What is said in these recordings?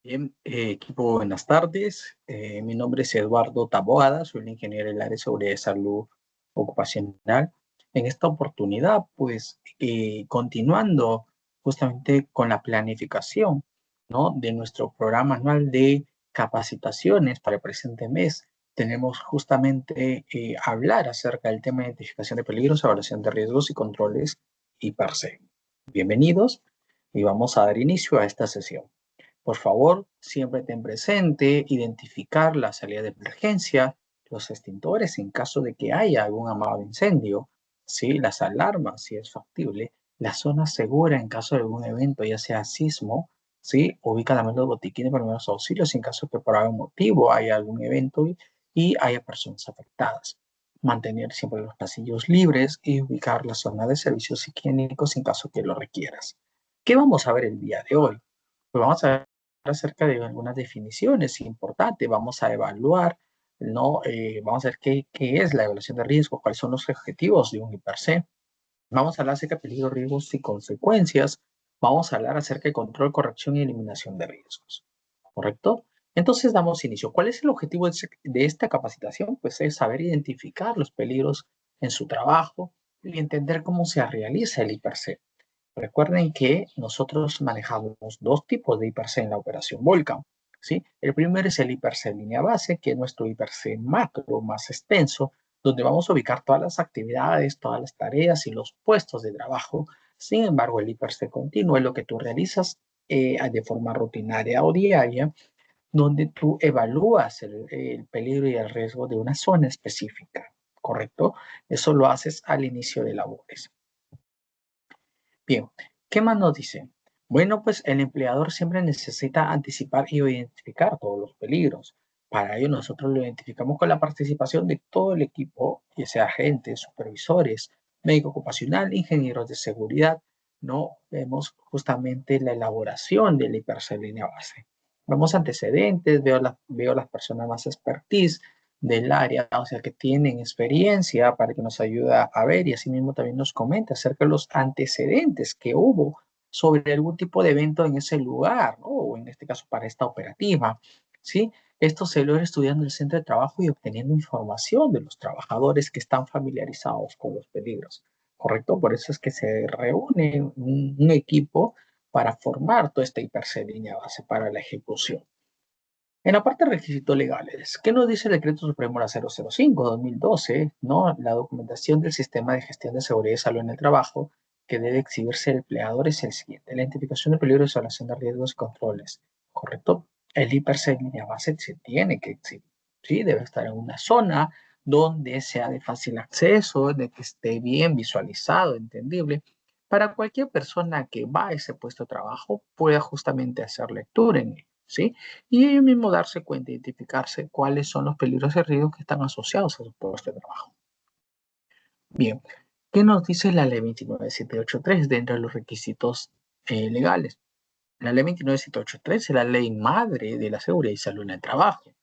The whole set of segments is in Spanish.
Bien, equipo, buenas tardes. Mi nombre es Eduardo Taboada, soy el ingeniero del área de seguridad y salud ocupacional. En esta oportunidad, pues, continuando justamente con la planificación, ¿no?, de nuestro programa anual de capacitaciones para el presente mes, tenemos justamente hablar acerca del tema de identificación de peligros, evaluación de riesgos y controles I/P/C. Bienvenidos y vamos a dar inicio a esta sesión. Por favor, siempre ten presente identificar la salida de emergencia, los extintores en caso de que haya algún amado incendio, ¿sí?, las alarmas si es factible, la zona segura en caso de algún evento, ya sea sismo, ¿sí? Ubica también los botiquines de primeros auxilios en caso de que por algún motivo haya algún evento y haya personas afectadas. Mantener siempre los pasillos libres y ubicar la zona de servicios higiénicos en caso que lo requieras. ¿Qué vamos a ver el día de hoy? Pues vamos a ver acerca de algunas definiciones importantes. Vamos a evaluar, ¿no? Vamos a ver qué es la evaluación de riesgo, cuáles son los objetivos de un I/P/C. Vamos a hablar acerca de peligros, riesgos y consecuencias. Vamos a hablar acerca de control, corrección y eliminación de riesgos. ¿Correcto? Entonces damos inicio. ¿Cuál es el objetivo de esta capacitación? Pues es saber identificar los peligros en su trabajo y entender cómo se realiza el I/P/C. Recuerden que nosotros manejamos dos tipos de I/P/C en la operación Volcan, ¿sí? El primero es el I/P/C línea base, que es nuestro I/P/C macro más extenso, donde vamos a ubicar todas las actividades, todas las tareas y los puestos de trabajo. Sin embargo, el I/P/C continuo es lo que tú realizas de forma rutinaria o diaria, donde tú evalúas el peligro y el riesgo de una zona específica, ¿correcto? Eso lo haces al inicio de labores. Bien, ¿qué más nos dice? Bueno, pues el empleador siempre necesita anticipar y identificar todos los peligros. Para ello nosotros lo identificamos con la participación de todo el equipo, ya sea agentes, supervisores, médico ocupacional, ingenieros de seguridad. No vemos justamente la elaboración del I/P/C línea base. Vemos antecedentes, veo las personas más expertise del área, o sea, que tienen experiencia para que nos ayude a ver y asimismo también nos comenta acerca de los antecedentes que hubo sobre algún tipo de evento en ese lugar, ¿no? O en este caso para esta operativa, ¿sí? Esto se logra estudiando en el centro de trabajo y obteniendo información de los trabajadores que están familiarizados con los peligros, ¿correcto? Por eso es que se reúne un equipo para formar todo este I/P/C línea base para la ejecución. En la parte de requisitos legales, ¿qué nos dice el Decreto Supremo 005/2012? ¿No? La documentación del Sistema de Gestión de Seguridad y Salud en el Trabajo que debe exhibirse el empleador es el siguiente: la identificación de peligros, evaluación de riesgos y controles. ¿Correcto? El I/P/C en línea base se tiene que exhibir, ¿sí? Debe estar en una zona donde sea de fácil acceso, de que esté bien visualizado, entendible, para cualquier persona que va a ese puesto de trabajo pueda justamente hacer lectura en él, ¿sí? Y ellos mismos darse cuenta, identificarse cuáles son los peligros y riesgos que están asociados a su puesto de trabajo. Bien, ¿qué nos dice la ley 29783 dentro de los requisitos legales? La ley 29783 es la ley madre de la seguridad y salud en el trabajo.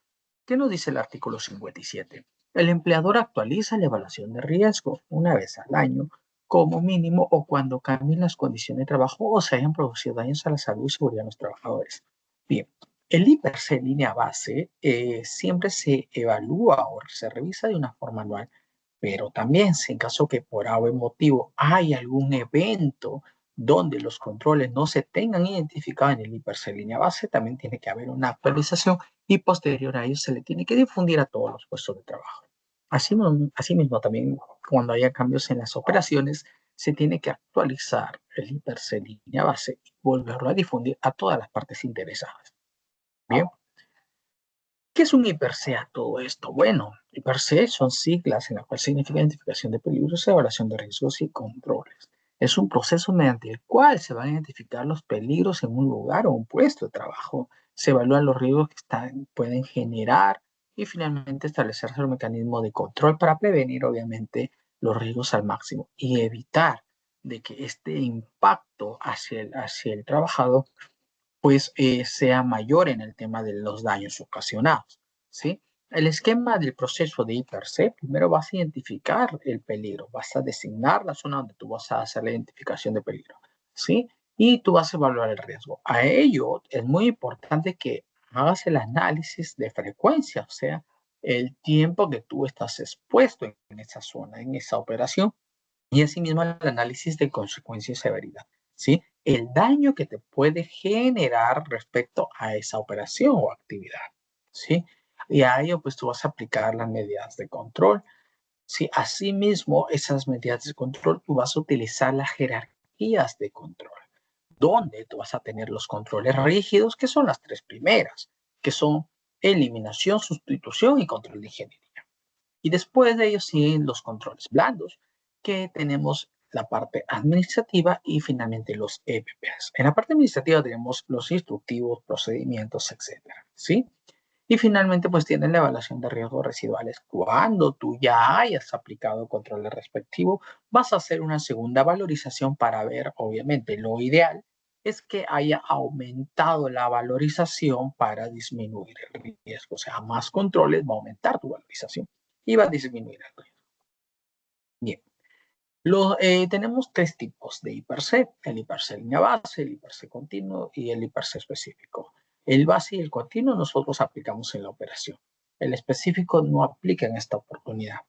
¿Qué nos dice el artículo 57? El empleador actualiza la evaluación de riesgos una vez al año como mínimo o cuando cambien las condiciones de trabajo o se hayan producido daños a la salud y seguridad de los trabajadores. Bien, el I/P/C en línea base siempre se evalúa o se revisa de una forma anual, pero también si en caso que por algún motivo hay algún evento donde los controles no se tengan identificados en el I/P/C línea base, también tiene que haber una actualización y posterior a ello se le tiene que difundir a todos los puestos de trabajo. Asimismo, también cuando haya cambios en las operaciones, se tiene que actualizar el I/P/C línea base y volverlo a difundir a todas las partes interesadas. Bien, ¿qué es un I/P/C a todo esto? Bueno, I/P/C son siglas en las cuales significa identificación de peligros, evaluación de riesgos y controles. Es un proceso mediante el cual se van a identificar los peligros en un lugar o un puesto de trabajo. Se evalúan los riesgos que pueden generar y finalmente establecerse un mecanismo de control para prevenir, obviamente, los riesgos al máximo y evitar de que este impacto hacia el trabajador pues sea mayor en el tema de los daños ocasionados, ¿sí? El esquema del proceso de I/P/C, primero vas a identificar el peligro, vas a designar la zona donde tú vas a hacer la identificación de peligro, ¿sí? y tú vas a evaluar el riesgo. A ello es muy importante que hagas el análisis de frecuencia, o sea, el tiempo que tú estás expuesto en esa zona, en esa operación, y asimismo el análisis de consecuencia y severidad, ¿sí? El daño que te puede generar respecto a esa operación o actividad, ¿sí? Y a ello, pues tú vas a aplicar las medidas de control. Sí, asimismo, esas medidas de control, tú vas a utilizar las jerarquías de control, donde tú vas a tener los controles rígidos, que son las tres primeras, que son eliminación, sustitución y control de ingeniería. Y después de ellos siguen los controles blandos, que tenemos la parte administrativa y finalmente los EPPs. En la parte administrativa tenemos los instructivos, procedimientos, etcétera, ¿sí? Y finalmente, pues tienen la evaluación de riesgos residuales. Cuando tú ya hayas aplicado control respectivo, vas a hacer una segunda valorización para ver, obviamente, lo ideal es que haya aumentado la valorización para disminuir el riesgo. O sea, más controles va a aumentar tu valorización y va a disminuir el riesgo. Bien. Tenemos tres tipos de hiperc: el hiperc línea base, el hiperc continuo y el hiperc específico. El base y el continuo nosotros aplicamos en la operación. El específico no aplica en esta oportunidad.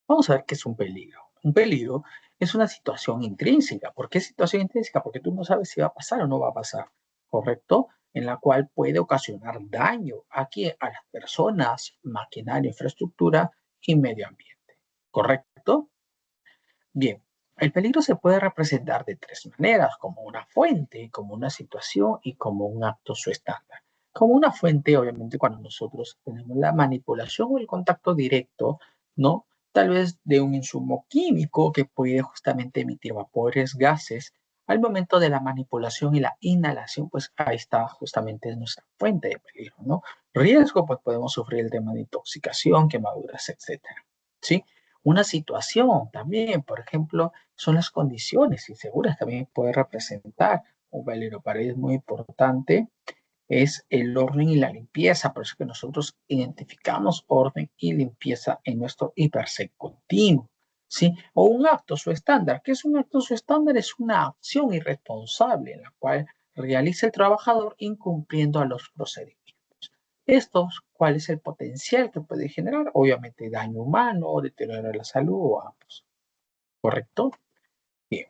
Vamos a ver qué es un peligro. Un peligro es una situación intrínseca. ¿Por qué situación intrínseca? Porque tú no sabes si va a pasar o no va a pasar, ¿correcto? En la cual puede ocasionar daño aquí a las personas, maquinaria, infraestructura y medio ambiente, ¿correcto? Bien, el peligro se puede representar de tres maneras: como una fuente, como una situación y como un acto su estándar. Como una fuente, obviamente, cuando nosotros tenemos la manipulación o el contacto directo, ¿no? Tal vez de un insumo químico que puede justamente emitir vapores, gases. Al momento de la manipulación y la inhalación, pues ahí está justamente nuestra fuente de peligro, ¿no? Riesgo, pues podemos sufrir el tema de intoxicación, quemaduras, etcétera, ¿sí? Una situación también, por ejemplo, son las condiciones inseguras, también puede representar un peligro. Para ello es muy importante, es el orden y la limpieza, por eso que nosotros identificamos orden y limpieza en nuestro hipersec continuo, ¿sí? O un acto su estándar. ¿Qué es un acto su estándar? Es una acción irresponsable en la cual realiza el trabajador incumpliendo a los procedimientos. Estos, ¿cuál es el potencial que puede generar? Obviamente daño humano, deterioro de la salud o ambos. ¿Correcto? Bien,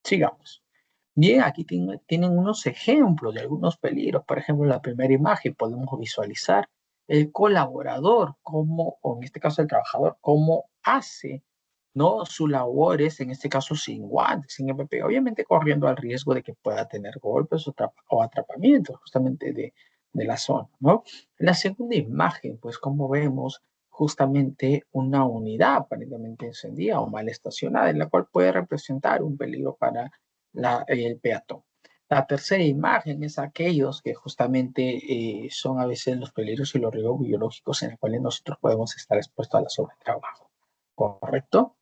sigamos. Bien, aquí tienen unos ejemplos de algunos peligros. Por ejemplo, en la primera imagen podemos visualizar el colaborador, como, o en este caso el trabajador, cómo hace, ¿no?, sus labores, en este caso sin guantes, sin EPP, obviamente corriendo al riesgo de que pueda tener golpes o atrapamientos justamente de la zona, ¿no? La segunda imagen, pues como vemos justamente una unidad aparentemente encendida o mal estacionada, en la cual puede representar un peligro para el peatón. La tercera imagen es aquellos que justamente son a veces los peligros y los riesgos biológicos en los cuales nosotros podemos estar expuestos a la sobretrabajo. ¿Correcto?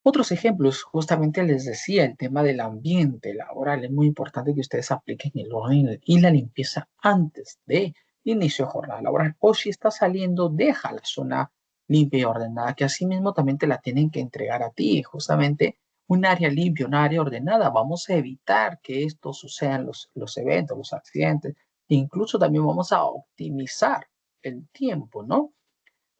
Otros ejemplos, justamente les decía, el tema del ambiente laboral. Es muy importante que ustedes apliquen el orden y la limpieza antes de inicio de jornada laboral. O si está saliendo, deja la zona limpia y ordenada, que así mismo también te la tienen que entregar a ti. Justamente un área limpia, un área ordenada. Vamos a evitar que esto sucedan los eventos, los accidentes. Incluso también vamos a optimizar el tiempo, ¿no?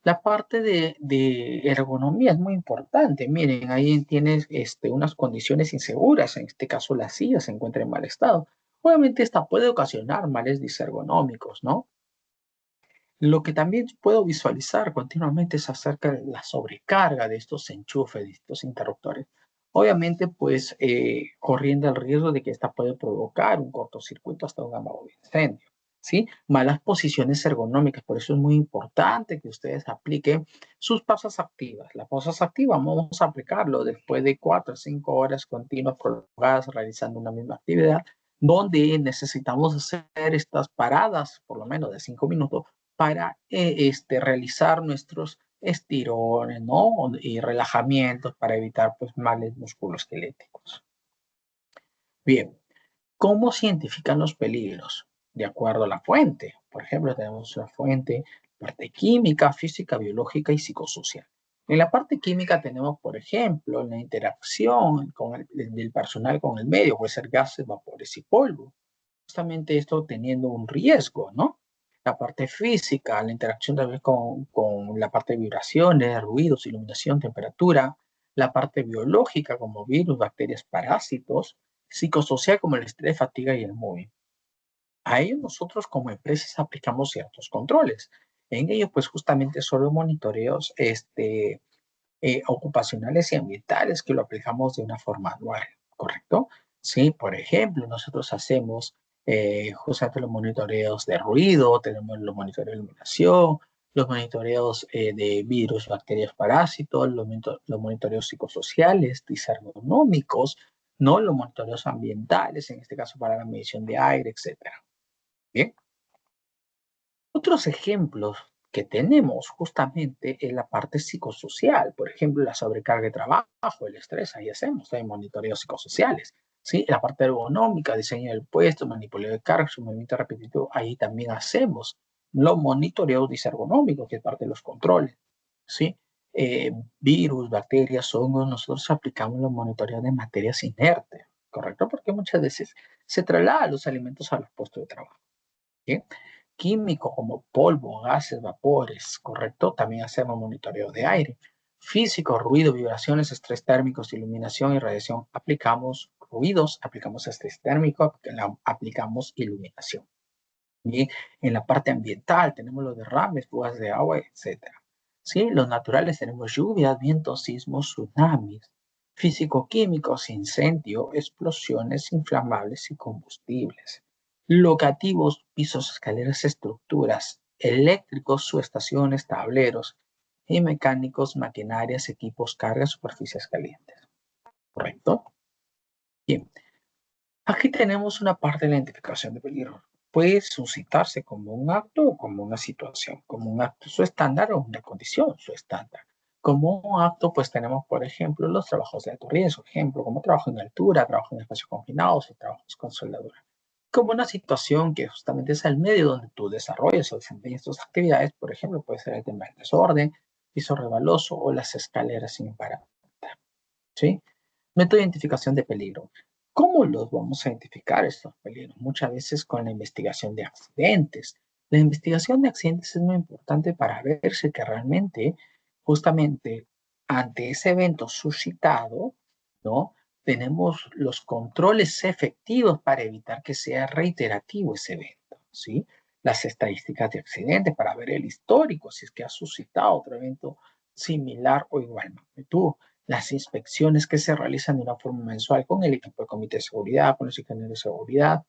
La parte de ergonomía es muy importante. Miren, ahí tienes unas condiciones inseguras. En este caso, la silla se encuentra en mal estado. Obviamente, esta puede ocasionar males disergonómicos, ¿no? Lo que también puedo visualizar continuamente es acerca de la sobrecarga de estos enchufes, de estos interruptores. Obviamente, pues, corriendo el riesgo de que esta puede provocar un cortocircuito hasta un amago de incendio, ¿sí? Malas posiciones ergonómicas. Por eso es muy importante que ustedes apliquen sus pausas activas. Las pausas activas vamos a aplicarlo después de 4 o 5 horas continuas prolongadas realizando una misma actividad, donde necesitamos hacer estas paradas, por lo menos de 5 minutos, para realizar nuestros estirones, ¿no? Y relajamientos para evitar, pues, males musculoesqueléticos. Bien, ¿cómo se identifican los peligros? De acuerdo a la fuente. Por ejemplo, tenemos una fuente, parte química, física, biológica y psicosocial. En la parte química tenemos, por ejemplo, la interacción del personal con el medio, puede ser gases, vapores y polvo. Justamente esto teniendo un riesgo, ¿no? La parte física, la interacción tal vez con la parte de vibraciones, ruidos, iluminación, temperatura. La parte biológica como virus, bacterias, parásitos. Psicosocial como el estrés, fatiga y el móvil. A ello nosotros como empresas aplicamos ciertos controles. En ello, pues justamente solo monitoreos ocupacionales y ambientales que lo aplicamos de una forma anual, ¿correcto? Sí, por ejemplo, nosotros hacemos justamente los monitoreos de ruido, tenemos los monitoreos de iluminación, los monitoreos de virus, bacterias, parásitos, los monitoreos psicosociales, disernonómicos, ¿no? Los monitoreos ambientales, en este caso para la medición de aire, etcétera. Bien. Otros ejemplos que tenemos justamente en la parte psicosocial, por ejemplo, la sobrecarga de trabajo, el estrés, ahí hacemos también monitoreos psicosociales, ¿sí? La parte ergonómica, diseño del puesto, manipuleo de cargas, su movimiento repetitivo, ahí también hacemos los monitoreos disergonómicos, que es parte de los controles, ¿sí? Virus, bacterias, hongos, nosotros aplicamos los monitoreos de materias inertes, ¿correcto? Porque muchas veces se trasladan los alimentos a los puestos de trabajo, ¿sí? Químico como polvo, gases, vapores, ¿correcto? También hacemos monitoreo de aire. Físico, ruido, vibraciones, estrés térmicos, iluminación y radiación. Aplicamos ruidos, aplicamos estrés térmico, aplicamos iluminación. Y en la parte ambiental tenemos los derrames, fugas de agua, etcétera. ¿Sí? Los naturales tenemos lluvias, vientos, sismos, tsunamis. Físico-químicos, incendio, explosiones inflamables y combustibles. Locativos, pisos, escaleras, estructuras. Eléctricos, subestaciones, tableros. Y mecánicos, maquinarias, equipos, cargas, superficies calientes. ¿Correcto? Bien. Aquí tenemos una parte de la identificación de peligro. Puede suscitarse como un acto o como una situación, como un acto su estándar o una condición su estándar. Como un acto, pues tenemos, por ejemplo, los trabajos de alto riesgo, ejemplo, como trabajo en altura, trabajo en espacios confinados o trabajos con soldadura. Como una situación que justamente es el medio donde tú desarrollas o desempeñas tus actividades, por ejemplo, puede ser el tema del desorden, piso resbaloso o las escaleras sin parar. ¿Sí? Método de identificación de peligro. ¿Cómo los vamos a identificar estos peligros? Muchas veces con la investigación de accidentes. La investigación de accidentes es muy importante para ver si que realmente, justamente ante ese evento suscitado, ¿no? Tenemos los controles efectivos para evitar que sea reiterativo ese evento, ¿sí? Las estadísticas de accidentes para ver el histórico, si es que ha suscitado otro evento similar o igual magnitud, las inspecciones que se realizan de una forma mensual con el equipo de comité de seguridad, con los ingenieros de seguridad,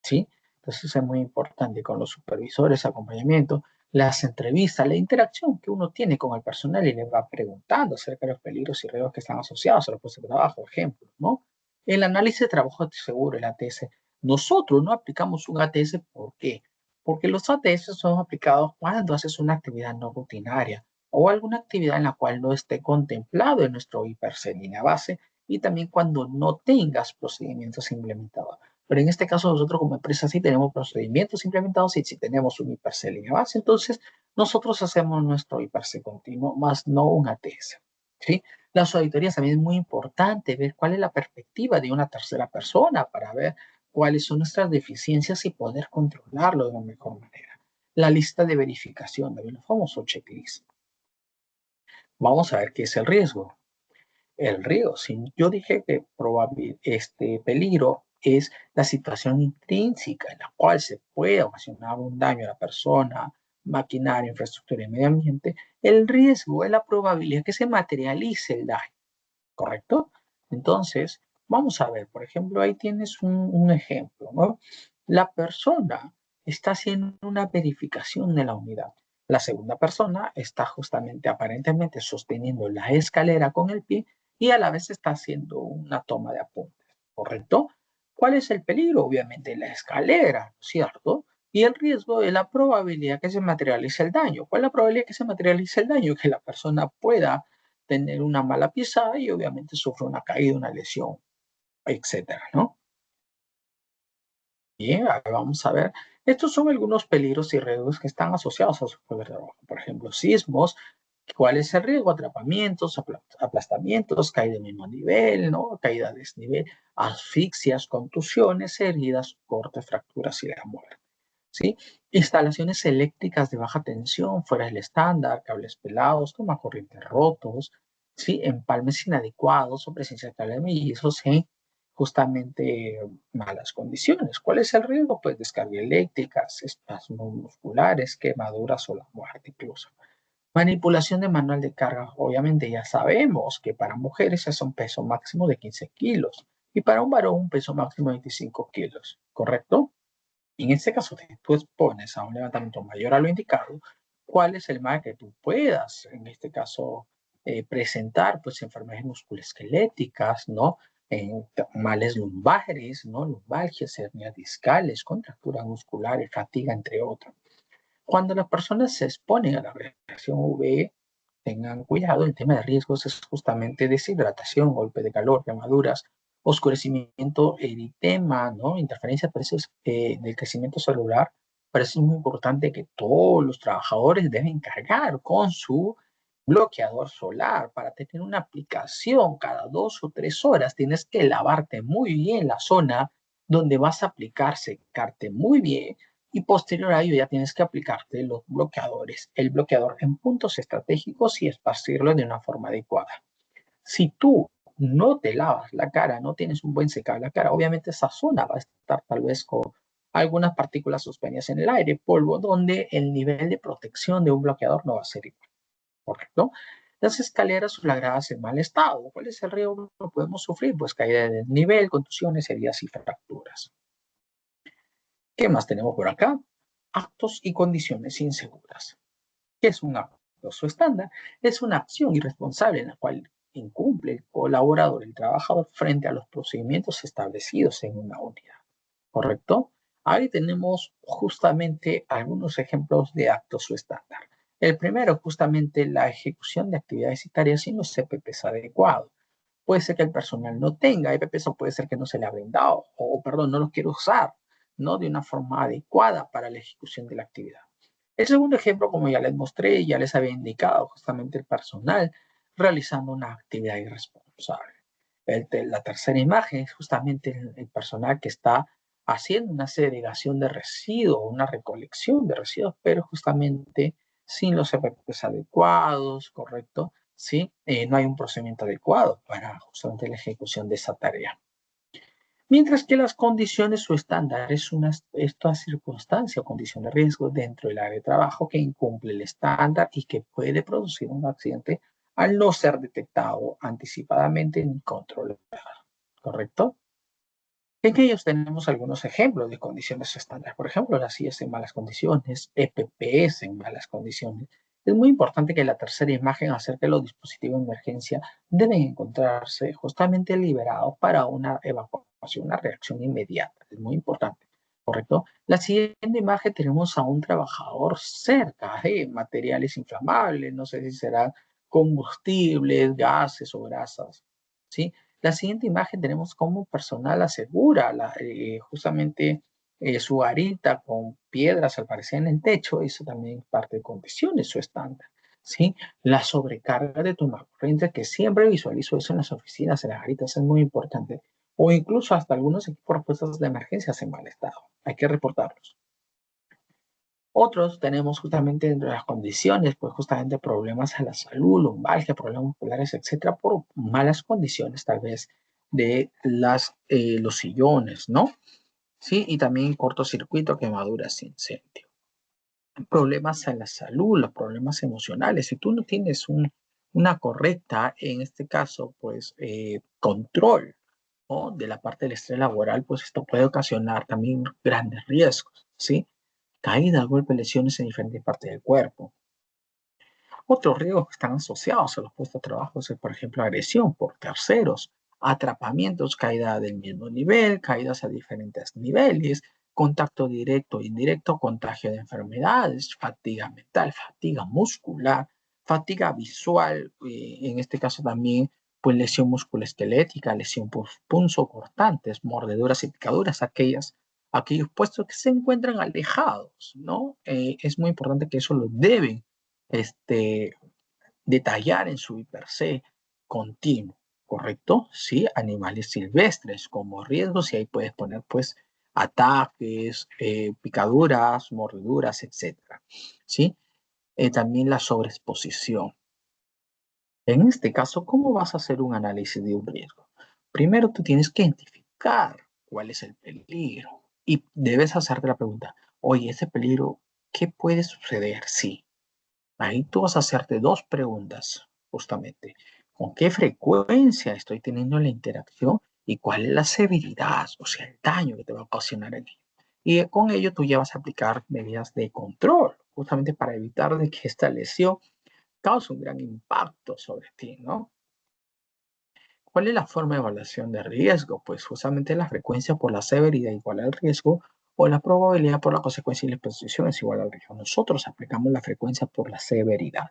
¿sí? Entonces es muy importante con los supervisores, acompañamiento, las entrevistas, la interacción que uno tiene con el personal y le va preguntando acerca de los peligros y riesgos que están asociados a los puestos de trabajo, ejemplo, ¿no? El análisis de trabajo seguro, el ATS. Nosotros no aplicamos un ATS, ¿por qué? Porque los ATS son aplicados cuando haces una actividad no rutinaria o alguna actividad en la cual no esté contemplado en nuestro IPRC en línea base y también cuando no tengas procedimientos implementados. Pero en este caso nosotros como empresa sí tenemos procedimientos implementados y sí tenemos un IPRC en línea base, entonces nosotros hacemos nuestro IPRC continuo, más no un ATS. ¿Sí? Las auditorías también es muy importante ver cuál es la perspectiva de una tercera persona para ver cuáles son nuestras deficiencias y poder controlarlo de una mejor manera. La lista de verificación, el famoso checklist. Vamos a ver qué es el riesgo. El riesgo, si yo dije que este peligro es la situación intrínseca en la cual se puede ocasionar un daño a la persona, maquinaria, infraestructura y medio ambiente, el riesgo es la probabilidad que se materialice el daño, ¿correcto? Entonces, vamos a ver, por ejemplo, ahí tienes un ejemplo, ¿no? La persona está haciendo una verificación de la unidad. La segunda persona está justamente aparentemente sosteniendo la escalera con el pie y a la vez está haciendo una toma de apuntes, ¿correcto? ¿Cuál es el peligro? Obviamente la escalera, ¿cierto? Y el riesgo es la probabilidad que se materialice el daño. ¿Cuál es la probabilidad que se materialice el daño? Que la persona pueda tener una mala pisada y obviamente sufre una caída, una lesión, etcétera, ¿no? Bien, vamos a ver. Estos son algunos peligros y riesgos que están asociados a su trabajo. Por ejemplo, sismos, ¿Cuál es el riesgo? Atrapamientos, aplastamientos, caída de mismo nivel, ¿no? Caída de desnivel, asfixias, contusiones, heridas, cortes, fracturas y la muerte. ¿Sí? Instalaciones eléctricas de baja tensión fuera del estándar, cables pelados, tomacorrientes rotos, ¿sí? Empalmes inadecuados o presencia de cables mellizos en justamente malas condiciones. ¿Cuál es el riesgo? Pues descarga eléctricas, espasmos musculares, quemaduras o la muerte incluso. Manipulación de manual de carga. Obviamente ya sabemos que para mujeres es un peso máximo de 15 kilos y para un varón un peso máximo de 25 kilos, ¿correcto? En este caso, si tú expones a un levantamiento mayor a lo indicado, ¿cuál es el mal que tú puedas, en este caso, presentar? Pues enfermedades musculoesqueléticas, ¿no? Males lumbares, ¿no? Lumbalgias, hernias discales, contracturas musculares, fatiga, entre otros. Cuando las personas se exponen a la radiación UV, tengan cuidado, el tema de riesgos es justamente deshidratación, golpe de calor, quemaduras, oscurecimiento, eritema, ¿no? Interferencia del crecimiento celular. Por eso es muy importante que todos los trabajadores deben cargar con su bloqueador solar para tener una aplicación cada 2 o 3 horas. Tienes que lavarte muy bien la zona donde vas a aplicar, secarte muy bien y posterior a ello ya tienes que aplicarte los bloqueadores, el bloqueador en puntos estratégicos y esparcirlo de una forma adecuada. Si tú no te lavas la cara, no tienes un buen secado de la cara, obviamente esa zona va a estar tal vez con algunas partículas suspendidas en el aire, polvo, donde el nivel de protección de un bloqueador no va a ser igual, ¿correcto? Las escaleras o las gradas en mal estado. ¿Cuál es el riesgo que podemos sufrir? Pues caída de desnivel, contusiones, heridas y fracturas. ¿Qué más tenemos por acá? Actos y condiciones inseguras. ¿Qué es un acto? Su estándar es una acción irresponsable en la cual incumple el colaborador, el trabajador, frente a los procedimientos establecidos en una unidad. ¿Correcto? Ahí tenemos justamente algunos ejemplos de actos o estándar. El primero, justamente la ejecución de actividades y tareas sin los CPPs adecuados. Puede ser que el personal no tenga EPPs o puede ser que no se le ha brindado o, perdón, no los quiere usar, ¿no? De una forma adecuada para la ejecución de la actividad. El segundo ejemplo, como ya les mostré, ya les había indicado justamente el personal realizando una actividad irresponsable. La tercera imagen es justamente el personal que está haciendo una segregación de residuos, una recolección de residuos, pero justamente sin los EPPs adecuados, ¿correcto? ¿Sí? No hay un procedimiento adecuado para justamente la ejecución de esa tarea. Mientras que las condiciones o estándares es esta circunstancia o condición de riesgo dentro del área de trabajo que incumple el estándar y que puede producir un accidente al no ser detectado anticipadamente ni controlado, ¿correcto? En ellos tenemos algunos ejemplos de condiciones estándar. Por ejemplo, las sillas en malas condiciones, EPPs en malas condiciones. Es muy importante que la tercera imagen acerca de los dispositivos de emergencia deben encontrarse justamente liberados para una evacuación, una reacción inmediata. Es muy importante, ¿correcto? La siguiente imagen tenemos a un trabajador cerca de materiales inflamables, no sé si serán combustibles, gases o grasas, ¿sí? La siguiente imagen tenemos cómo personal asegura justamente su garita con piedras al parecer en el techo. Eso también es parte de condiciones, su estándar. ¿Sí? La sobrecarga de tomacorriente, que siempre visualizo eso en las oficinas, en las garitas, es muy importante. O incluso hasta algunos equipos de puestos de emergencias en mal estado. Hay que reportarlos. Otros tenemos justamente dentro de las condiciones, pues justamente problemas a la salud, lumbalgia, problemas musculares, etcétera, por malas condiciones tal vez de los sillones, ¿no? Sí, y también cortocircuito, quemaduras, incendio. Problemas a la salud, los problemas emocionales. Si tú no tienes una correcta, en este caso, pues, control, ¿no? De la parte del estrés laboral, pues esto puede ocasionar también grandes riesgos, ¿sí? Caída, golpe, lesiones en diferentes partes del cuerpo. Otros riesgos que están asociados a los puestos de trabajo es, por ejemplo, agresión por terceros, atrapamientos, caída del mismo nivel, caídas a diferentes niveles, contacto directo e indirecto, contagio de enfermedades, fatiga mental, fatiga muscular, fatiga visual, en este caso también, pues lesión musculoesquelética, lesión punzocortantes, mordeduras y picaduras, aquellos puestos que se encuentran alejados, ¿no? Es muy importante que eso lo deben este, detallar en su per se continuo, ¿correcto? Sí, animales silvestres como riesgos y ahí puedes poner pues ataques, picaduras, mordeduras, etcétera, ¿sí? También la sobreexposición. En este caso, ¿cómo vas a hacer un análisis de un riesgo? Primero, tú tienes que identificar cuál es el peligro y debes hacerte la pregunta, oye, ese peligro, ¿qué puede suceder si? Ahí tú vas a hacerte dos preguntas, justamente. ¿Con qué frecuencia estoy teniendo la interacción y cuál es la severidad, o sea, el daño que te va a ocasionar aquí? Y con ello tú ya vas a aplicar medidas de control, justamente para evitar de que esta lesión cause un gran impacto sobre ti, ¿no? ¿Cuál es la forma de evaluación de riesgo? Pues justamente la frecuencia por la severidad igual al riesgo o la probabilidad por la consecuencia y la exposición es igual al riesgo. Nosotros aplicamos la frecuencia por la severidad,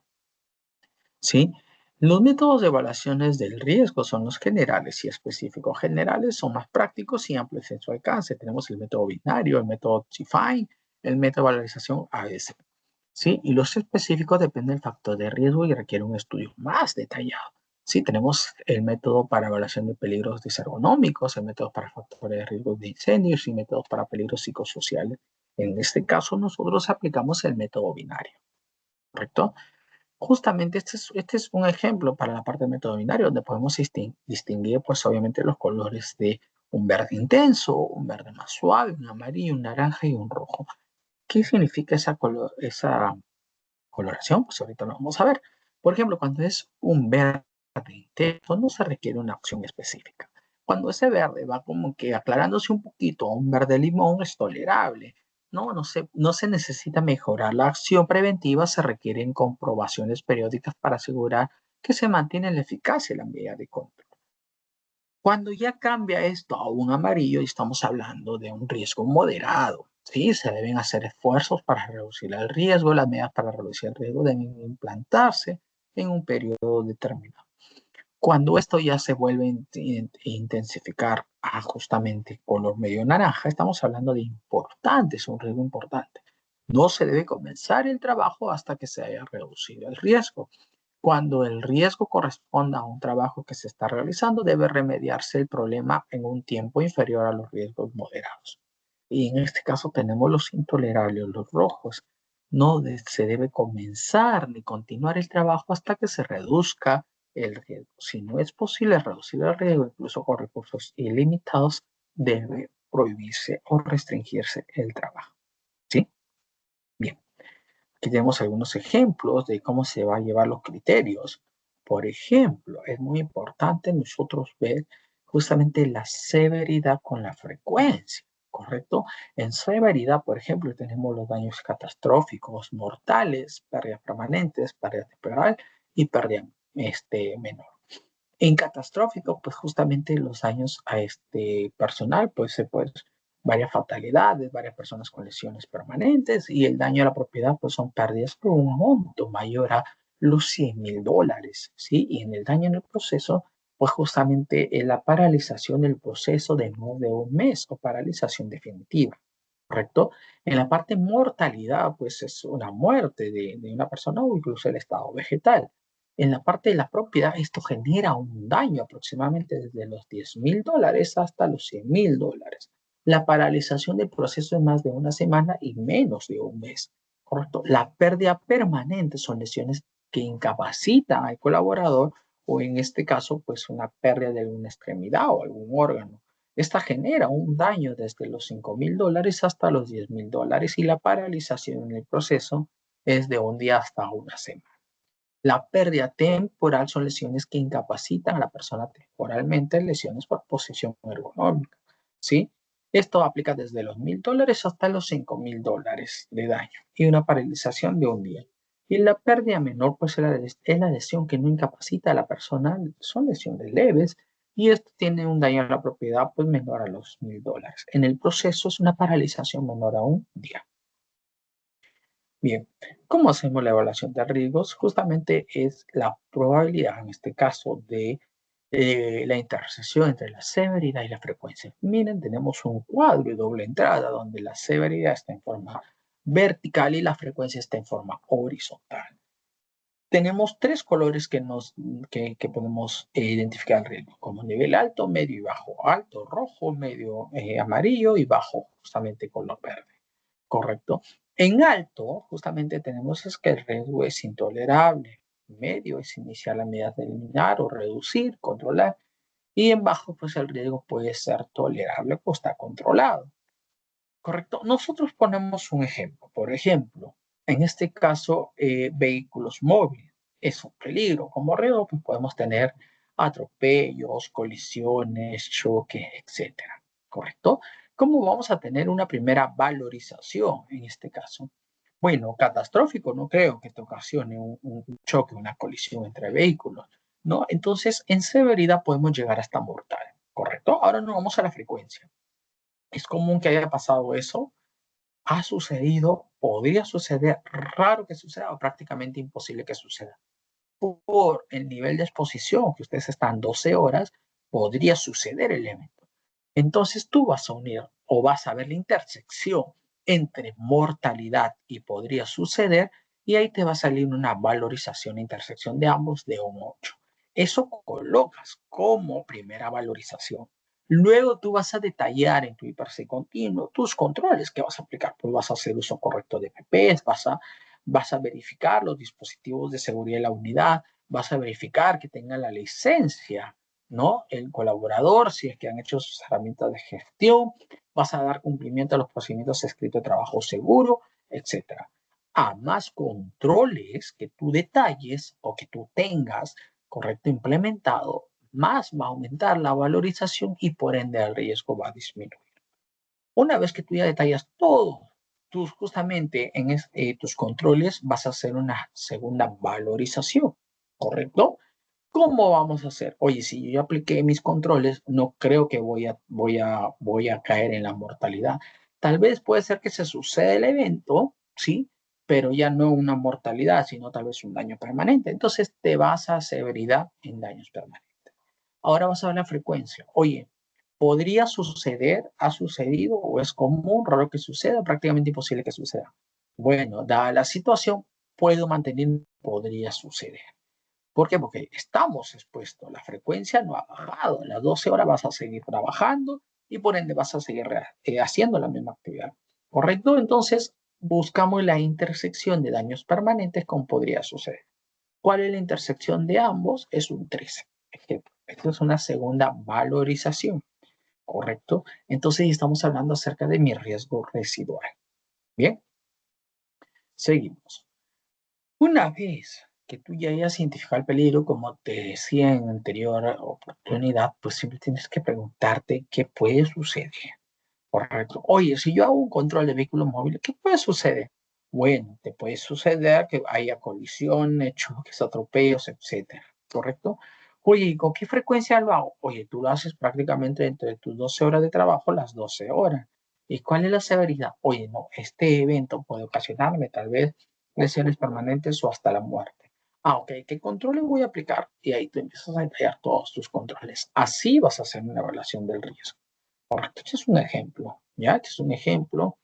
¿sí? Los métodos de evaluaciones del riesgo son los generales y específicos. Generales son más prácticos y amplios en su alcance. Tenemos el método binario, el método Define, el método de valorización ABC. ¿Sí? Y los específicos dependen del factor de riesgo y requieren un estudio más detallado. Sí, tenemos el método para evaluación de peligros ergonómicos, el método para factores de riesgo de incendios y métodos para peligros psicosociales. En este caso, nosotros aplicamos el método binario, ¿correcto? Justamente este es un ejemplo para la parte del método binario, donde podemos distinguir, pues obviamente, los colores de un verde intenso, un verde más suave, un amarillo, un naranja y un rojo. ¿Qué significa esa coloración? Pues ahorita lo vamos a ver. Por ejemplo, cuando es un verde intenso, no se requiere una acción específica. Cuando ese verde va como que aclarándose un poquito a un verde limón, es tolerable. No se necesita mejorar la acción preventiva, se requieren comprobaciones periódicas para asegurar que se mantiene la eficacia de la medida de control. Cuando ya cambia esto a un amarillo, estamos hablando de un riesgo moderado. Sí, se deben hacer esfuerzos para reducir el riesgo. Las medidas para reducir el riesgo deben implantarse en un periodo determinado. Cuando esto ya se vuelve a intensificar a justamente color medio naranja, estamos hablando de importante, es un riesgo importante. No se debe comenzar el trabajo hasta que se haya reducido el riesgo. Cuando el riesgo corresponda a un trabajo que se está realizando, debe remediarse el problema en un tiempo inferior a los riesgos moderados. Y en este caso tenemos los intolerables, los rojos. No se debe comenzar ni continuar el trabajo hasta que se reduzca el riesgo. Si no es posible reducir el riesgo, incluso con recursos ilimitados, debe prohibirse o restringirse el trabajo. ¿Sí? Bien. Aquí tenemos algunos ejemplos de cómo se va a llevar los criterios. Por ejemplo, es muy importante nosotros ver justamente la severidad con la frecuencia, ¿correcto? En severidad, por ejemplo, tenemos los daños catastróficos, mortales, pérdidas permanentes, pérdida temporal y pérdida menor. En catastrófico, pues justamente los daños a personal, pues se puede varias fatalidades, varias personas con lesiones permanentes y el daño a la propiedad, pues son pérdidas por un monto mayor a los $100,000, ¿sí? Y en el daño en el proceso, pues justamente es la paralización del proceso de más de un mes o paralización definitiva, ¿correcto? En la parte mortalidad, pues es una muerte de una persona o incluso el estado vegetal. En la parte de la propiedad, esto genera un daño aproximadamente desde los $10,000 hasta los $100,000. La paralización del proceso es más de una semana y menos de un mes, ¿correcto? La pérdida permanente son lesiones que incapacitan al colaborador o en este caso, pues una pérdida de alguna extremidad o algún órgano. Esta genera un daño desde los $5,000 hasta los $10,000 y la paralización en el proceso es de un día hasta una semana. La pérdida temporal son lesiones que incapacitan a la persona temporalmente, lesiones por posición ergonómica, ¿sí? Esto aplica desde los $1,000 hasta los $5,000 de daño y una paralización de un día. Y la pérdida menor, pues es la lesión que no incapacita a la persona, son lesiones leves y esto tiene un daño a la propiedad pues menor a los $1,000. En el proceso es una paralización menor a un día. Bien, ¿cómo hacemos la evaluación de riesgos? Justamente es la probabilidad, en este caso, de la intersección entre la severidad y la frecuencia. Miren, tenemos un cuadro de doble entrada donde la severidad está en forma vertical y la frecuencia está en forma horizontal. tenemos tres colores que podemos identificar el riesgo, como nivel alto, medio y bajo. Alto, rojo, medio, amarillo y bajo, justamente color verde. ¿Correcto? En alto, justamente tenemos es que el riesgo es intolerable. Medio es iniciar las medidas de eliminar o reducir, controlar. Y en bajo, pues el riesgo puede ser tolerable o está controlado. ¿Correcto? Nosotros ponemos un ejemplo. Por ejemplo, en este caso, vehículos móviles. Es un peligro. Como riesgo, pues podemos tener atropellos, colisiones, choques, etcétera. ¿Correcto? ¿Cómo vamos a tener una primera valorización en este caso? Bueno, catastrófico, no creo que te ocasione un choque, una colisión entre vehículos, ¿no? Entonces, en severidad podemos llegar hasta mortal, ¿correcto? Ahora nos vamos a la frecuencia. Es común que haya pasado eso, ha sucedido, podría suceder, raro que suceda o prácticamente imposible que suceda. Por el nivel de exposición que ustedes están 12 horas, podría suceder el evento. Entonces tú vas a unir o vas a ver la intersección entre mortalidad y podría suceder y ahí te va a salir una valorización, intersección de ambos de un 8. Eso colocas como primera valorización. Luego tú vas a detallar en tu IPRC continuo tus controles que vas a aplicar. Pues vas a hacer uso correcto de PPs, vas a verificar los dispositivos de seguridad de la unidad, vas a verificar que tengan la licencia, ¿no? El colaborador, si es que han hecho sus herramientas de gestión, vas a dar cumplimiento a los procedimientos escritos de trabajo seguro, etcétera. A más controles que tú detalles o que tú tengas correcto implementado, más va a aumentar la valorización y por ende el riesgo va a disminuir. Una vez que tú ya detallas todo, tú justamente en tus controles vas a hacer una segunda valorización, ¿correcto? ¿Cómo vamos a hacer? Oye, si yo ya apliqué mis controles, no creo que voy a caer en la mortalidad. Tal vez puede ser que se suceda el evento, ¿sí? Pero ya no una mortalidad, sino tal vez un daño permanente. Entonces te vas a severidad en daños permanentes. Ahora vas a ver la frecuencia. Oye, ¿podría suceder? ¿Ha sucedido? ¿O es común, raro que suceda? Prácticamente imposible que suceda. Bueno, dada la situación, puedo mantener, podría suceder. ¿Por qué? Porque estamos expuestos, la frecuencia no ha bajado, en las 12 horas vas a seguir trabajando y por ende vas a seguir haciendo la misma actividad, ¿correcto? Entonces buscamos la intersección de daños permanentes con podría suceder. ¿Cuál es la intersección de ambos? Es un 13. Ejemplo, esto es una segunda valorización, ¿correcto? Entonces estamos hablando acerca de mi riesgo residual. Bien, seguimos. Una vez que tú ya hayas identificado el peligro, como te decía en anterior oportunidad, pues siempre tienes que preguntarte qué puede suceder. Correcto. Oye, si yo hago un control de vehículos móviles, ¿qué puede suceder? Bueno, te puede suceder que haya colisiones, choques, atropellos, etcétera. ¿Correcto? Oye, ¿y con qué frecuencia lo hago? Oye, tú lo haces prácticamente entre tus 12 horas de trabajo, las 12 horas. ¿Y cuál es la severidad? Oye, no, este evento puede ocasionarme tal vez lesiones permanentes o hasta la muerte. Ah, ok, ¿qué controles voy a aplicar? Y ahí tú empiezas a detallar todos tus controles. Así vas a hacer una evaluación del riesgo. Correcto, este es un ejemplo, ¿ya? Este es un ejemplo.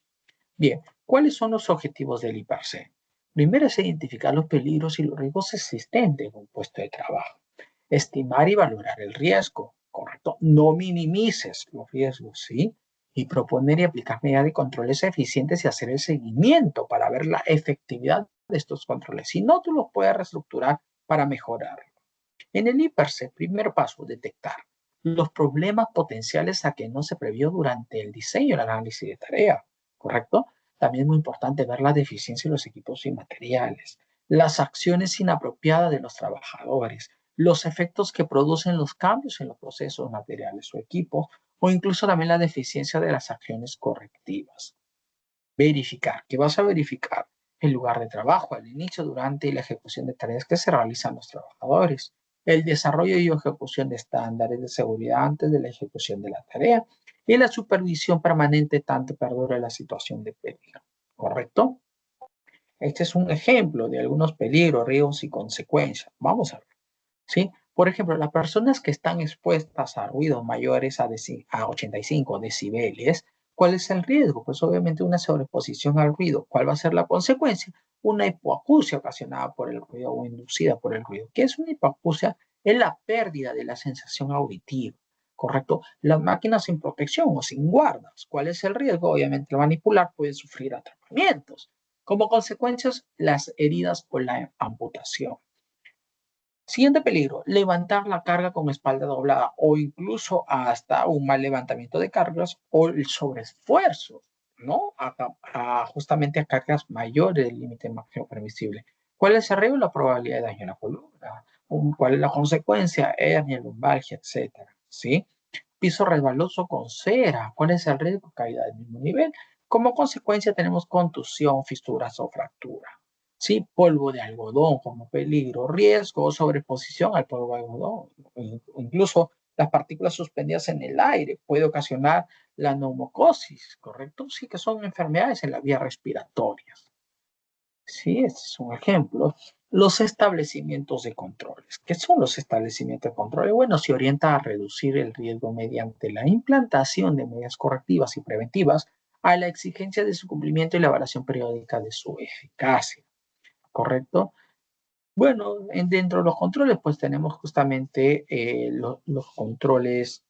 Bien, ¿cuáles son los objetivos del IPARC? Primero es identificar los peligros y los riesgos existentes en un puesto de trabajo. Estimar y valorar el riesgo, ¿correcto? No minimices los riesgos, ¿sí? Y proponer y aplicar medidas de controles eficientes y hacer el seguimiento para ver la efectividad de estos controles. Si no, tú los puedes reestructurar para mejorar. En el IPARC, primer paso, detectar los problemas potenciales a que no se previó durante el diseño y el análisis de tarea, ¿correcto? También es muy importante ver la deficiencia de los equipos y materiales, las acciones inapropiadas de los trabajadores, los efectos que producen los cambios en los procesos materiales o equipos, o incluso también la deficiencia de las acciones correctivas. Verificar. ¿Qué vas a verificar? El lugar de trabajo, al inicio, durante y la ejecución de tareas que se realizan los trabajadores. El desarrollo y ejecución de estándares de seguridad antes de la ejecución de la tarea. Y la supervisión permanente tanto perdure la situación de peligro. ¿Correcto? Este es un ejemplo de algunos peligros, riesgos y consecuencias. Vamos a ver. ¿Sí? Por ejemplo, las personas que están expuestas a ruidos mayores a 85 decibeles, ¿cuál es el riesgo? Pues obviamente una sobreexposición al ruido. ¿Cuál va a ser la consecuencia? una hipoacusia ocasionada por el ruido o inducida por el ruido. ¿Qué es una hipoacusia? Es la pérdida de la sensación auditiva, ¿correcto? Las máquinas sin protección o sin guardas. ¿Cuál es el riesgo? Obviamente, el manipular puede sufrir atrapamientos. Como consecuencias, las heridas o la amputación. Siguiente peligro, levantar la carga con espalda doblada o incluso hasta un mal levantamiento de cargas o el sobreesfuerzo, ¿no? Justamente a cargas mayores del límite máximo permisible. ¿Cuál es el riesgo? La probabilidad de daño en la columna. ¿Cuál es la consecuencia? Hernia, lumbalgia, etcétera, ¿sí? Piso resbaloso con cera. ¿Cuál es el riesgo? Caída del mismo nivel. Como consecuencia tenemos contusión, fisuras o fractura. Sí, polvo de algodón como peligro, riesgo, sobreexposición al polvo de algodón. Incluso las partículas suspendidas en el aire puede ocasionar la neumocosis, ¿correcto? Sí, que son enfermedades en las vías respiratorias. Sí, este es un ejemplo. Los establecimientos de controles. ¿Qué son los establecimientos de controles? Bueno, se orienta a reducir el riesgo mediante la implantación de medidas correctivas y preventivas a la exigencia de su cumplimiento y la evaluación periódica de su eficacia. ¿Correcto? Bueno, dentro de los controles, pues tenemos justamente los controles,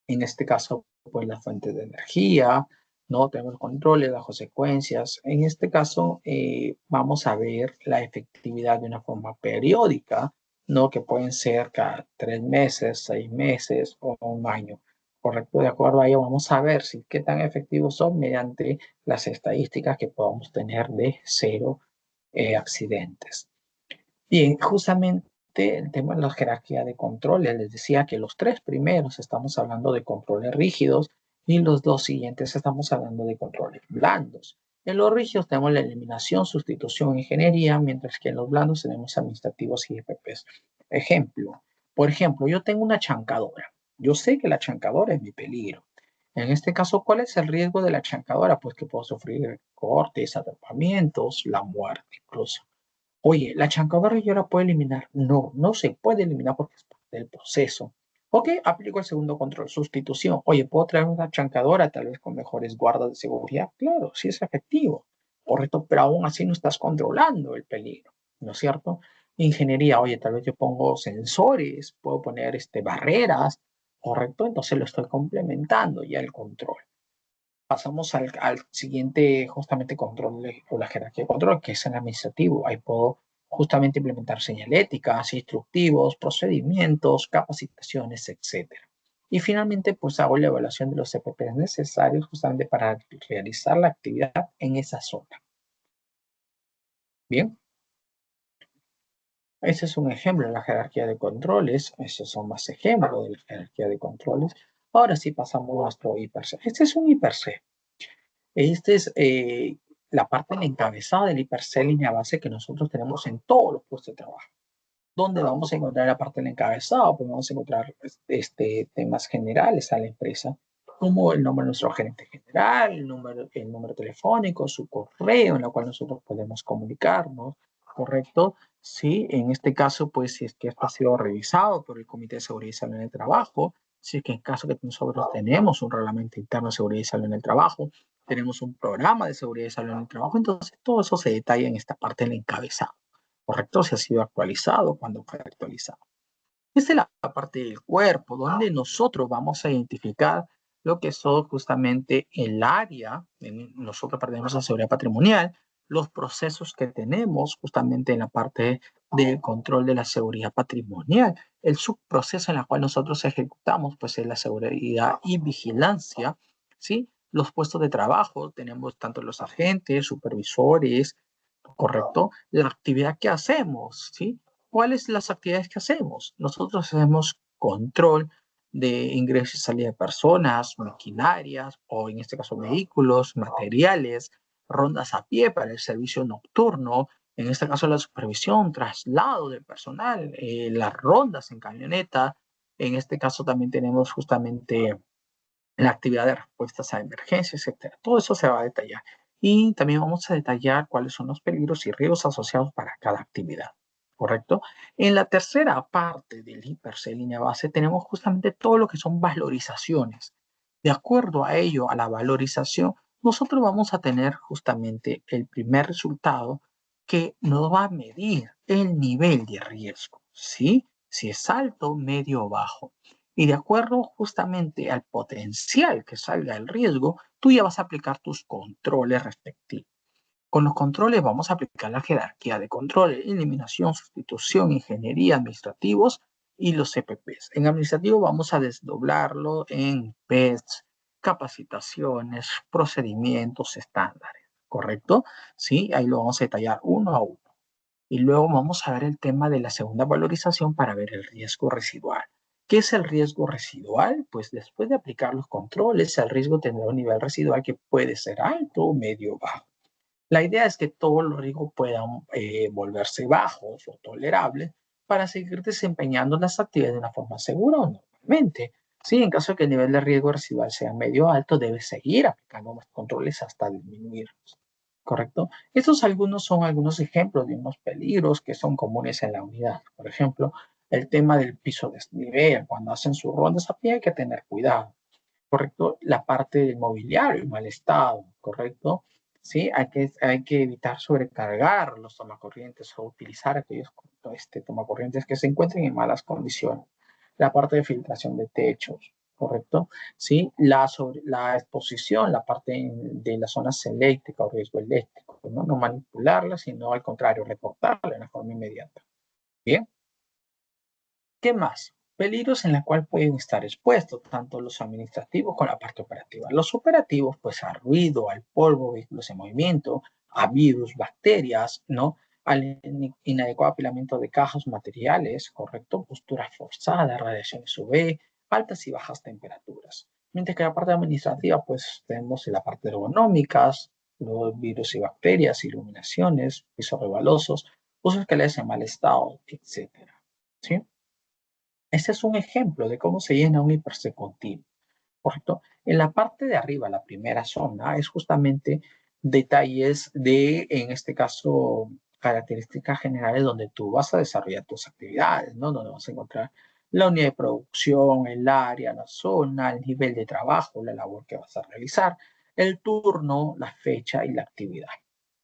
en este caso, pues la fuente de energía, ¿no? Tenemos controles bajo secuencias. En este caso, vamos a ver la efectividad de una forma periódica, ¿no? Que pueden ser cada 3 meses, 6 meses o un año. ¿Correcto? De acuerdo a ello, vamos a ver si qué tan efectivos son mediante las estadísticas que podamos tener de cero accidentes. Bien, justamente el tema de la jerarquía de controles, les decía que los 3 primeros estamos hablando de controles rígidos y los 2 siguientes estamos hablando de controles blandos. En los rígidos tenemos la eliminación, sustitución, ingeniería, mientras que en los blandos tenemos administrativos y EPPs. Por ejemplo, yo tengo una chancadora. Yo sé que la chancadora es mi peligro. En este caso, ¿cuál es el riesgo de la chancadora? Pues que puedo sufrir cortes, atrapamientos, la muerte incluso. Oye, ¿la chancadora yo la puedo eliminar? No, no se puede eliminar porque es parte del proceso. Ok, aplico el segundo control, sustitución. Oye, ¿puedo traer una chancadora tal vez con mejores guardas de seguridad? Claro, sí es efectivo. Correcto, pero aún así no estás controlando el peligro, ¿no es cierto? Ingeniería, oye, tal vez yo pongo sensores, puedo poner barreras, correcto, entonces lo estoy complementando ya el control. Pasamos al siguiente justamente control o la jerarquía de control, que es el administrativo. Ahí puedo justamente implementar señaléticas, instructivos, procedimientos, capacitaciones, etcétera. Y finalmente, pues hago la evaluación de los CPPs necesarios justamente para realizar la actividad en esa zona. Bien, ese es un ejemplo de la jerarquía de controles. Esos son más ejemplos de la jerarquía de controles. Ahora sí pasamos a nuestro hiper-C. Este es un hiper-C. Esta es la parte del encabezado del hiper-C línea base que nosotros tenemos en todos los puestos de trabajo. ¿Dónde vamos a encontrar la parte del encabezado? Pues vamos a encontrar temas generales a la empresa, como el nombre de nuestro gerente general, el número telefónico, su correo en el cual nosotros podemos comunicarnos, ¿correcto? Sí, en este caso, pues si es que esto ha sido revisado por el Comité de Seguridad y Salud en el Trabajo, si es que en caso que nosotros tenemos un reglamento interno de seguridad y salud en el trabajo, tenemos un programa de seguridad y salud en el trabajo, entonces todo eso se detalla en esta parte del encabezado. ¿Correcto? Si ha sido actualizado, cuando fue actualizado. Esta es la parte del cuerpo, donde nosotros vamos a identificar lo que son justamente el área, nosotros perdemos la seguridad patrimonial, los procesos que tenemos justamente en la parte del control de la seguridad patrimonial. El subproceso en el cual nosotros ejecutamos, pues es la seguridad y vigilancia, ¿sí? Los puestos de trabajo, tenemos tanto los agentes, supervisores, ¿correcto? La actividad que hacemos, ¿sí? ¿Cuáles las actividades que hacemos? Nosotros hacemos control de ingreso y salida de personas, maquinarias, o en este caso vehículos, materiales, rondas a pie para el servicio nocturno, en este caso la supervisión, traslado del personal, las rondas en camioneta, en este caso también tenemos justamente la actividad de respuestas a emergencias, etcétera. Todo eso se va a detallar. Y también vamos a detallar cuáles son los peligros y riesgos asociados para cada actividad. ¿Correcto? En la tercera parte del hiper-C línea base tenemos justamente todo lo que son valorizaciones. De acuerdo a ello, a la valorización, nosotros vamos a tener justamente el primer resultado, que nos va a medir el nivel de riesgo, ¿sí? Si es alto, medio o bajo. Y de acuerdo justamente al potencial que salga el riesgo, tú ya vas a aplicar tus controles respectivos. Con los controles vamos a aplicar la jerarquía de controles, eliminación, sustitución, ingeniería, administrativos y los CPPs. En administrativo vamos a desdoblarlo en PETs, capacitaciones, procedimientos estándares, ¿correcto? Sí, ahí lo vamos a detallar uno a uno. Y luego vamos a ver el tema de la segunda valorización para ver el riesgo residual. ¿Qué es el riesgo residual? Pues después de aplicar los controles, el riesgo tendrá un nivel residual que puede ser alto, medio o bajo. La idea es que todos los riesgos puedan volverse bajos o tolerables para seguir desempeñando las actividades de una forma segura o normalmente. Sí, en caso de que el nivel de riesgo residual sea medio alto, debe seguir aplicando más controles hasta disminuirlos. ¿Correcto? Estos son algunos ejemplos de unos peligros que son comunes en la unidad. Por ejemplo, el tema del piso desnivel. Cuando hacen sus rondas a pie hay que tener cuidado. ¿Correcto? La parte del mobiliario, mal estado, ¿correcto? Sí, hay que evitar sobrecargar los tomacorrientes o utilizar aquellos tomacorrientes que se encuentren en malas condiciones. La parte de filtración de techos, ¿correcto? Sí, la exposición, la parte de las zonas eléctricas o riesgo eléctrico, ¿no? No manipularla, sino al contrario, reportarla de forma inmediata. Bien. ¿Qué más? Peligros en la cual pueden estar expuestos tanto los administrativos como la parte operativa. Los operativos, pues al ruido, al polvo, vehículos en movimiento, a virus, bacterias, ¿no? Al inadecuado apilamiento de cajas materiales, ¿correcto? Postura forzada, radiaciones UV, altas y bajas temperaturas. Mientras que la parte administrativa, pues tenemos la parte ergonómicas, los virus y bacterias, iluminaciones, pisos resbalosos, usos que le hacen mal estado, etcétera. ¿Sí? Este es un ejemplo de cómo se llena un hiperc continuo, ¿correcto? En la parte de arriba, la primera zona, es justamente detalles de, en este caso, características generales donde tú vas a desarrollar tus actividades, ¿no? Donde vas a encontrar la unidad de producción, el área, la zona, el nivel de trabajo, la labor que vas a realizar, el turno, la fecha y la actividad,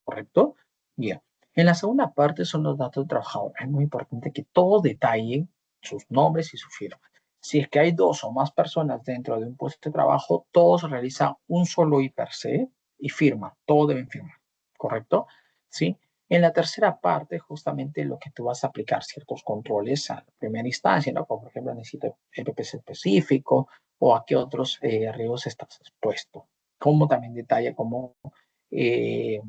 ¿correcto? Bien. En la segunda parte son los datos de trabajador. Es muy importante que todo detalle sus nombres y su firma. Si es que hay dos o más personas dentro de un puesto de trabajo, todos realizan un solo hiperc y firman, todos deben firmar, ¿correcto? ¿Sí? En la tercera parte, justamente lo que tú vas a aplicar ciertos controles a primera instancia, ¿no? Como por ejemplo, necesito EPPs específico o a qué otros riesgos estás expuesto. Como también detalla cómo, en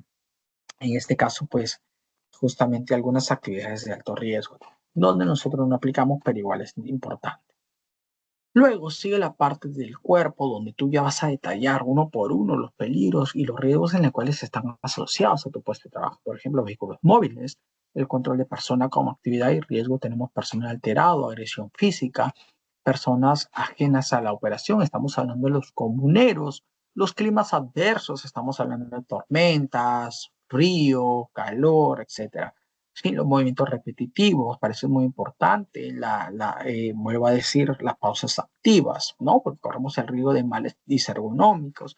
este caso, pues, justamente algunas actividades de alto riesgo, donde nosotros no aplicamos, pero igual es importante. Luego sigue la parte del cuerpo, donde tú ya vas a detallar uno por uno los peligros y los riesgos en los cuales están asociados a tu puesto de trabajo. Por ejemplo, vehículos móviles, el control de persona como actividad y riesgo, tenemos personal alterado, agresión física, personas ajenas a la operación, estamos hablando de los comuneros, los climas adversos, estamos hablando de tormentas, frío, calor, etcétera. Sí, los movimientos repetitivos, parece muy importante, vuelvo a decir, las pausas activas, ¿no? Porque corremos el riesgo de males disergonómicos.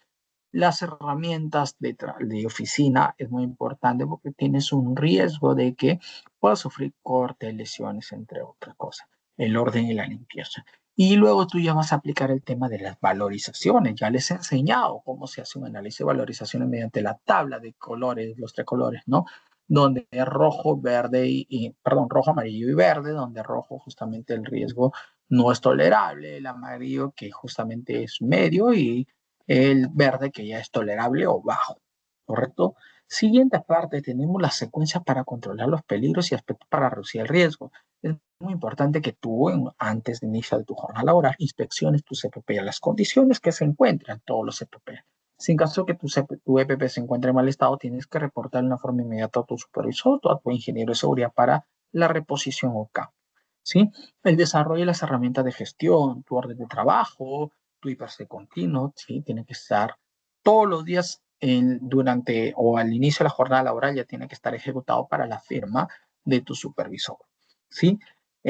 Las herramientas de oficina es muy importante porque tienes un riesgo de que puedas sufrir cortes, lesiones, entre otras cosas. El orden y la limpieza. Y luego tú ya vas a aplicar el tema de las valorizaciones. Ya les he enseñado cómo se hace un análisis de valorizaciones mediante la tabla de colores, los tres colores, ¿no? Donde es rojo, verde perdón, rojo, amarillo y verde, donde rojo justamente el riesgo no es tolerable, el amarillo que justamente es medio y el verde que ya es tolerable o bajo, ¿correcto? Siguiente parte, tenemos la secuencia para controlar los peligros y aspectos para reducir el riesgo. Es muy importante que tú, antes de iniciar tu jornada laboral, inspecciones tu CPP a las condiciones que se encuentran todos los CPP. Si en caso que tu EPP se encuentre en mal estado, tienes que reportar de una forma inmediata a tu supervisor o a tu ingeniero de seguridad para la reposición o cambio. ¿Sí? El desarrollo de las herramientas de gestión, tu orden de trabajo, tu hiperc continuo, ¿sí? Tiene que estar todos los días durante o al inicio de la jornada laboral ya tiene que estar ejecutado para la firma de tu supervisor. ¿Sí?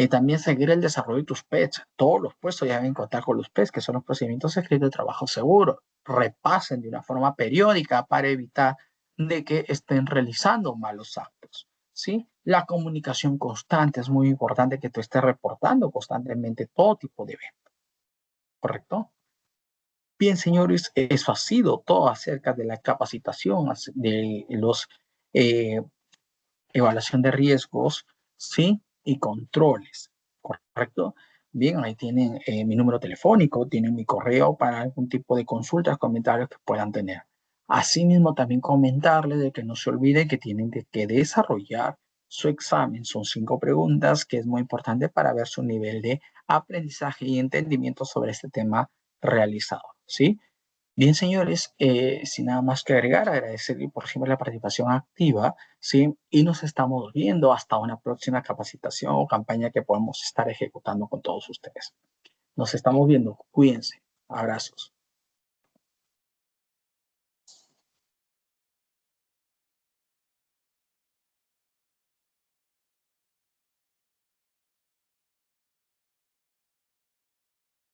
También seguir el desarrollo de tus PETs. Todos los puestos ya deben contar con los PETs, que son los procedimientos escritos de trabajo seguro. Repasen de una forma periódica para evitar de que estén realizando malos actos, ¿sí? La comunicación constante es muy importante, que tú estés reportando constantemente todo tipo de eventos, ¿correcto? Bien, señores, eso ha sido todo acerca de la capacitación, de los eh, evaluación de riesgos, ¿sí? Y controles, ¿correcto? Bien, ahí tienen mi número telefónico, tienen mi correo para algún tipo de consultas, comentarios que puedan tener. Asimismo, también comentarles de que no se olvide que tienen que desarrollar su examen. Son 5 preguntas que es muy importante para ver su nivel de aprendizaje y entendimiento sobre este tema realizado, ¿sí? Bien, señores, sin nada más que agregar, agradecer por siempre la participación activa, ¿sí? Y nos estamos viendo hasta una próxima capacitación o campaña que podemos estar ejecutando con todos ustedes. Nos estamos viendo. Cuídense. Abrazos.